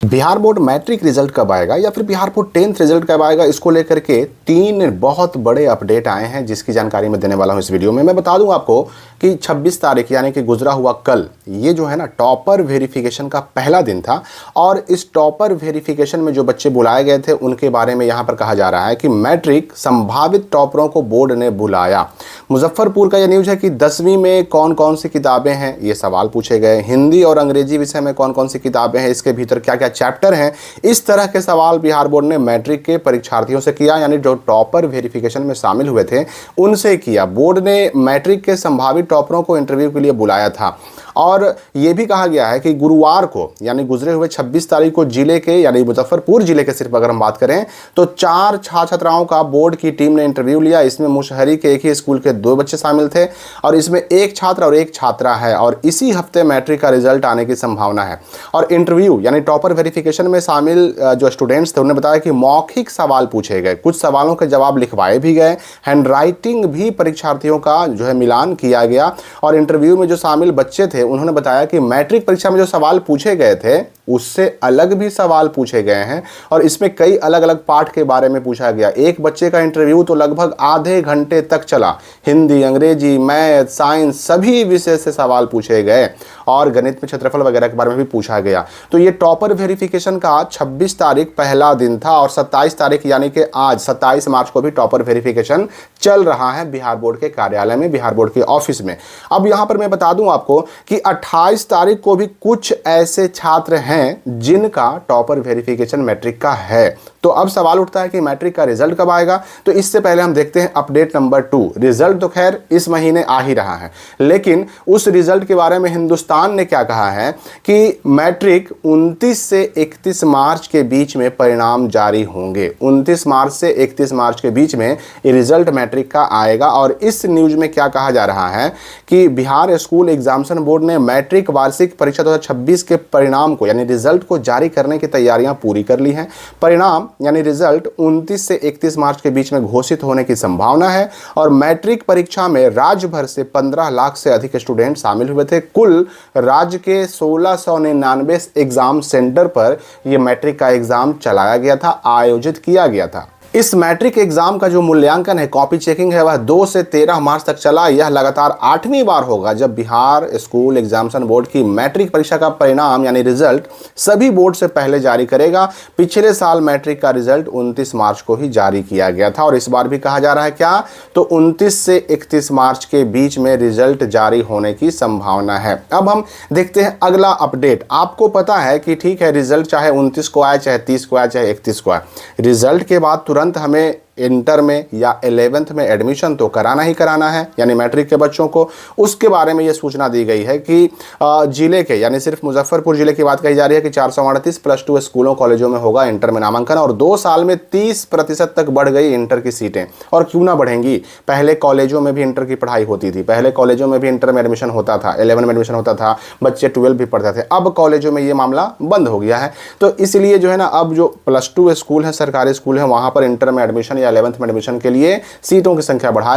Bihar board matric result कब आएगा या फिर बिहार बोर्ड 10th रिजल्ट कब आएगा, इसको लेकर के 3 बहुत बड़े अपडेट आए हैं जिसकी जानकारी मैं देने वाला हूं इस वीडियो में। मैं बता दूं आपको कि 26 तारीख यानी कि गुजरा हुआ कल ये जो है ना टॉपर वेरिफिकेशन का पहला दिन था और इस टॉपर वेरिफिकेशन में जो बच्चे बुलाए गए थे उनके बारे में यहां पर कहा जा रहा है कि मैट्रिक संभावित टॉपरों को बोर्ड ने बुलाया। मुजफ्फरपुर का यह न्यूज है कि 10वीं में कौन कौन सी किताबें हैं ये सवाल पूछे गए, हिंदी और अंग्रेजी विषय में कौन कौन सी किताबें हैं, इसके भीतर क्या क्या चैप्टर हैं, इस तरह के सवाल बिहार बोर्ड ने मैट्रिक के परीक्षार्थियों से किया, यानी जो टॉपर वेरिफिकेशन में शामिल हुए थे उनसे किया। बोर्ड ने मैट्रिक के संभावित टॉपरों को इंटरव्यू के लिए बुलाया था और यह भी कहा गया है कि गुरुवार को यानी गुजरे हुए 26 तारीख को जिले के यानी मुजफ्फरपुर जिले के सिर्फ अगर हम बात करें तो 4 छात्र छात्राओं का बोर्ड की टीम ने इंटरव्यू लिया। इसमें मुशहरी के एक ही स्कूल के 2 बच्चे शामिल थे और इसमें एक छात्र और एक छात्रा है और इसी हफ्ते मैट्रिक का रिजल्ट आने की संभावना है। और इंटरव्यू यानी टॉपर वेरिफिकेशन में शामिल जो स्टूडेंट्स थे उन्होंने बताया कि मौखिक सवाल पूछे गए, कुछ सवालों के जवाब लिखवाए भी गए, हैंड राइटिंग भी परीक्षार्थियों का जो है मिलान किया गया। और इंटरव्यू में जो शामिल बच्चे थे उन्होंने बताया कि मैट्रिक परीक्षा में जो सवाल पूछे गए थे उससे अलग भी सवाल पूछे गए हैं और इसमें कई अलग अलग पाठ के बारे में पूछा गया। एक बच्चे का इंटरव्यू तो लगभग आधे घंटे तक चला, हिंदी, अंग्रेजी, मैथ, साइंस सभी विषय से सवाल पूछे गए और गणित में क्षेत्रफल वगैरह के बारे में भी पूछा गया। तो ये टॉपर वेरिफिकेशन का 26 तारीख पहला दिन था और 27 तारीख यानी कि आज 27 मार्च को भी टॉपर वेरिफिकेशन चल रहा है बिहार बोर्ड के कार्यालय में, बिहार बोर्ड के ऑफिस में। अब यहां पर मैं बता दूं आपको कि 28 तारीख को भी कुछ ऐसे छात्र हैं जिनका टॉपर वेरिफिकेशन मैट्रिक का है। तो अब सवाल उठता है कि मैट्रिक का रिजल्ट कब आएगा। तो इससे पहले हम देखते हैं अपडेट नंबर 2। रिजल्ट तो खैर इस महीने आ ही रहा है, लेकिन उस रिजल्ट के बारे में हिंदुस्तान ने क्या कहा है कि मैट्रिक 29 से 31 मार्च के बीच में परिणाम जारी होंगे। 29 मार्च से 31 मार्च के बीच में ये रिजल्ट मैट्रिक का आएगा। और इस न्यूज में क्या कहा जा रहा है कि बिहार स्कूल एग्जामिनेशन बोर्ड ने मैट्रिक वार्षिक परीक्षा 2026 के परिणाम को यानी रिजल्ट को जारी करने की तैयारियां पूरी कर ली हैं। परिणाम यानी रिजल्ट 29 से 31 मार्च के बीच में घोषित होने की संभावना है और मैट्रिक परीक्षा में राज्य भर से 15 लाख से अधिक स्टूडेंट शामिल हुए थे। कुल राज्य के 1699 एग्जाम सेंटर पर यह मैट्रिक का एग्जाम चलाया गया था, आयोजित किया गया था। इस मैट्रिक एग्जाम का जो मूल्यांकन है, कॉपी चेकिंग है, वह 2 से 13 मार्च तक चला। यह लगातार 8वीं बार होगा जब बिहार स्कूल एग्जामिनेशन बोर्ड की मैट्रिक परीक्षा का परिणाम यानी रिजल्ट सभी बोर्ड से पहले जारी करेगा। पिछले साल मैट्रिक का रिजल्ट 29 मार्च को ही जारी किया गया था और इस बार भी कहा जा रहा है क्या, तो 29 से 31 मार्च के बीच में रिजल्ट जारी होने की संभावना है। अब हम देखते हैं अगला अपडेट। आपको पता है कि ठीक है, रिजल्ट चाहे 29 को आए, चाहे 30 को आए, चाहे 31 को आए, रिजल्ट के बाद तुरंत हमें इंटर में या 11th में एडमिशन तो कराना ही कराना है, यानी मैट्रिक के बच्चों को। उसके बारे में यह सूचना दी गई है कि जिले के यानी सिर्फ मुजफ्फरपुर जिले की बात कही जा रही है कि 438 +2 स्कूलों कॉलेजों में होगा इंटर में नामांकन और 2 साल में 30% तक बढ़ गई इंटर की सीटें। और क्यों ना बढ़ेंगी, पहले कॉलेजों में भी इंटर की पढ़ाई होती थी, पहले कॉलेजों में भी इंटर में एडमिशन होता था, 11 में एडमिशन होता था, बच्चे 12 भी पढ़ते थे। अब कॉलेजों में ये मामला बंद हो गया है। तो इसलिए जो है ना अब जो +2 स्कूल है, सरकारी स्कूल है, वहां पर इंटर में एडमिशन 11th में एडमिशन के लिए सीटों की संख्या बढ़ा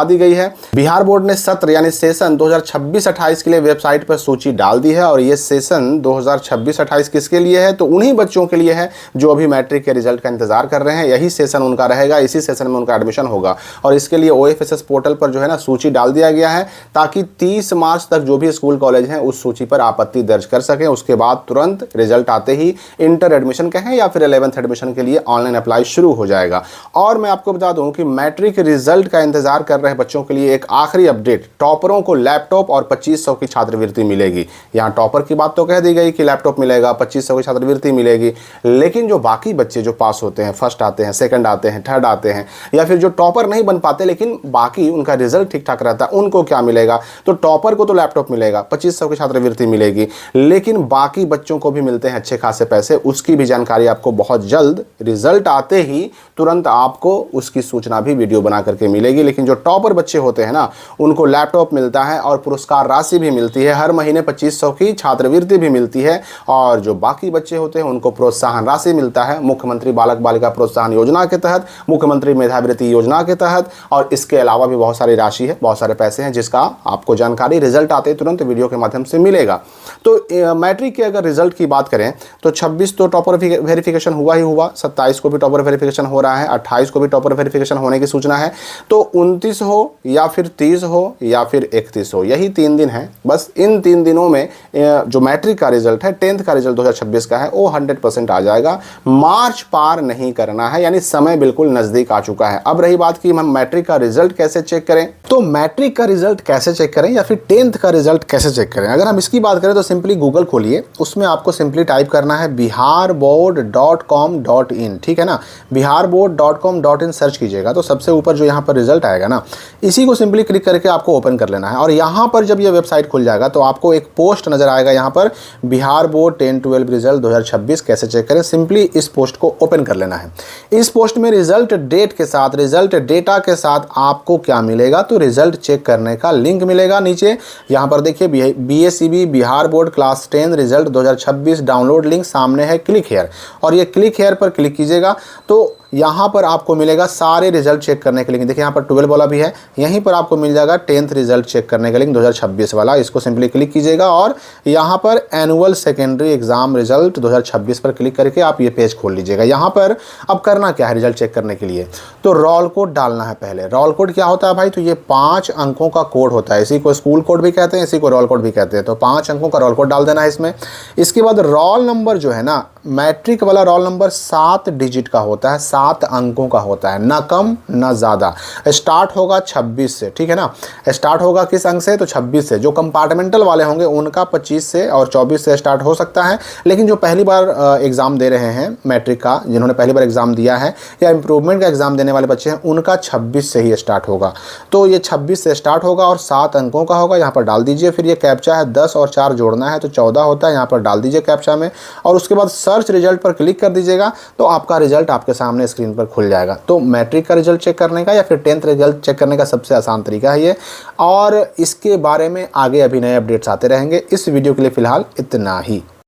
दी गई है। बिहार बोर्ड ने सत्र यानी सेशन 2026-28 के लिए वेबसाइट पर सूची डाल दी है और ये सेशन 2026-28 किसके लिए है, तो उन्हीं बच्चों के लिए है जो अभी मैट्रिक के रिजल्ट का इंतजार कर रहे हैं। यही सेशन उनका रहेगा, इसी सेशन में उनका एडमिशन होगा और इसके लिए OFSS पोर्टल पर जो है ना सूची डाल दिया गया है ताकि 30 मार्च तक जो भी स्कूल कॉलेज हैं उस सूची पर आपत्ति दर्ज कर सकें। उसके बाद तुरंत रिजल्ट आते ही इंटर एडमिशन कहें या फिर 11th एडमिशन के लिए ऑनलाइन अप्लाई शुरू हो जाएगा। और मैं आपको बता दूं कि मैट्रिक रिजल्ट का इंतजार कर रहे बच्चों के लिए एक आखिरी अपडेट, टॉपरों को लैपटॉप और 2500 की छात्रवृत्ति मिलेगी। यहां टॉपर की बात तो कह दी गई कि लैपटॉप मिलेगा, 2500 की छात्रवृत्ति मिलेगी, लेकिन जो बाकी बच्चे जो पास होते हैं, फर्स्ट आते हैं, सेकंड आते हैं, थर्ड आते हैं या फिर जो टॉपर नहीं बन पाते लेकिन बाकी उनका रिजल्ट ठीक ठाक रहता है, उनको क्या मिलेगा, तो टॉपर को तो लैपटॉप मिलेगा, 2500 की छात्रवृत्ति मिलेगी, लेकिन बाकी बच्चों को भी मिलते हैं अच्छे खासे पैसे। उसकी भी जानकारी आपको बहुत जल्द रिजल्ट आते ही तुरंत आपको उसकी सूचना भी वीडियो बना करके मिलेगी। लेकिन जो टॉपर बच्चे होते हैं ना, उनको लैपटॉप मिलता है और पुरस्कार राशि भी मिलती है, हर महीने 2500 की छात्रवृत्ति भी मिलती है। और जो बाकी बच्चे होते हैं उनको प्रोत्साहन राशि मिलता है मुख्यमंत्री बालक बालिका प्रोत्साहन योजना के तहत, मुख्यमंत्री मेधावृत्ति योजना के तहत, और इसके अलावा भी बहुत सारी राशि है, बहुत सारे पैसे हैं, जिसका आपको जानकारी रिजल्ट आते तुरंत वीडियो के माध्यम से मिलेगा। तो मैट्रिक के अगर रिजल्ट की बात करें तो 26 तो टॉपर वेरिफिकेशन हुआ ही हुआ, 27 को भी टॉपर वेरिफिकेशन हो रहा है, 28 को भी टॉपर वेरिफिकेशन होने की सूचना है। तो 29 हो या फिर 30 हो या फिर 31 हो, यही 3 दिन है। बस इन 3 दिनों में जो मैट्रिक का रिजल्ट है, 10th का रिजल्ट 2026 का है, वो 100% आ जाएगा। मार्च पार नहीं करना है, यानी समय बिल्कुल नजदीक आ चुका है। अब रही बात कि हम मैट्रिक का रिजल्ट कैसे चेक करें, तो मैट्रिक का रिजल्ट कैसे चेक करें या फिर 10th का रिजल्ट कैसे चेक करें, अगर हम इसकी बात करें तो सिंपली गूगल खोलिए, उसमें आपको सिंपली टाइप करना है biharboard.com.in, ठीक है ना। biharboard.com.in सर्च कीजिएगा तो सबसे ऊपर जो यहाँ पर रिजल्ट आएगा ना, इसी को सिंपली क्लिक करके आपको ओपन कर लेना है। और यहाँ पर जब ये वेबसाइट खुल जाएगा तो आपको एक पोस्ट नजर आएगा, यहाँ पर बिहार बोर्ड 10-12 रिजल्ट 2026 कैसे चेक करें। सिंपली इस पोस्ट को ओपन कर लेना है। इस पोस्ट में रिजल्ट डेट के साथ, रिजल्ट डेटा के साथ आपको क्या मिलेगा, तो रिजल्ट चेक करने का लिंक मिलेगा नीचे। यहाँ पर देखिए BACB Bihar board class 10 result 2026 download link सामने है, क्लिक हेयर, और ये क्लिक हेयर पर क्लिक कीजिएगा तो यहाँ पर आपको मिलेगा सारे रिजल्ट चेक करने के लिंक। देखिए यहाँ पर 12 वाला भी है, यहीं पर आपको मिल जाएगा 10th रिजल्ट चेक करने का लिंक 2026 वाला। इसको सिंपली क्लिक कीजिएगा और यहाँ पर एनुअल सेकेंडरी एग्जाम रिजल्ट 2026 पर क्लिक करके आप ये पेज खोल लीजिएगा। यहाँ पर अब करना क्या है रिजल्ट चेक करने के लिए, तो रोल कोड डालना है पहले। रोल कोड क्या होता है भाई, तो ये 5 अंकों का कोड होता है, इसी को स्कूल कोड भी कहते हैं, इसी को रोल कोड भी कहते हैं। तो 5 अंकों का रोल कोड डाल देना है इसमें। इसके बाद रोल नंबर जो है ना, मैट्रिक वाला रोल नंबर 7 डिजिट का होता है, 7 अंकों का होता है, ना कम ना ज़्यादा। स्टार्ट होगा 26 से, ठीक है ना। स्टार्ट होगा किस अंक से, तो 26 से। जो कंपार्टमेंटल वाले होंगे उनका 25 से और 24 से स्टार्ट हो सकता है। लेकिन जो पहली बार एग्ज़ाम दे रहे हैं मैट्रिक का, जिन्होंने पहली बार एग्ज़ाम दिया है या इम्प्रूवमेंट का एग्ज़ाम देने वाले बच्चे हैं, उनका 26 से ही स्टार्ट होगा। तो ये 26 से स्टार्ट होगा और 7 अंकों का होगा। यहाँ पर डाल दीजिए। फिर ये कैप्चा है, 10 और 4 जोड़ना है तो 14 होता है, यहाँ पर डाल दीजिए कैप्चा में। और उसके बाद सर्च रिजल्ट पर क्लिक कर दीजिएगा तो आपका रिजल्ट आपके सामने स्क्रीन पर खुल जाएगा। तो मैट्रिक का रिजल्ट चेक करने का या फिर 10th रिजल्ट चेक करने का सबसे आसान तरीका है ये। और इसके बारे में आगे अभी नए अपडेट्स आते रहेंगे। इस वीडियो के लिए फ़िलहाल इतना ही।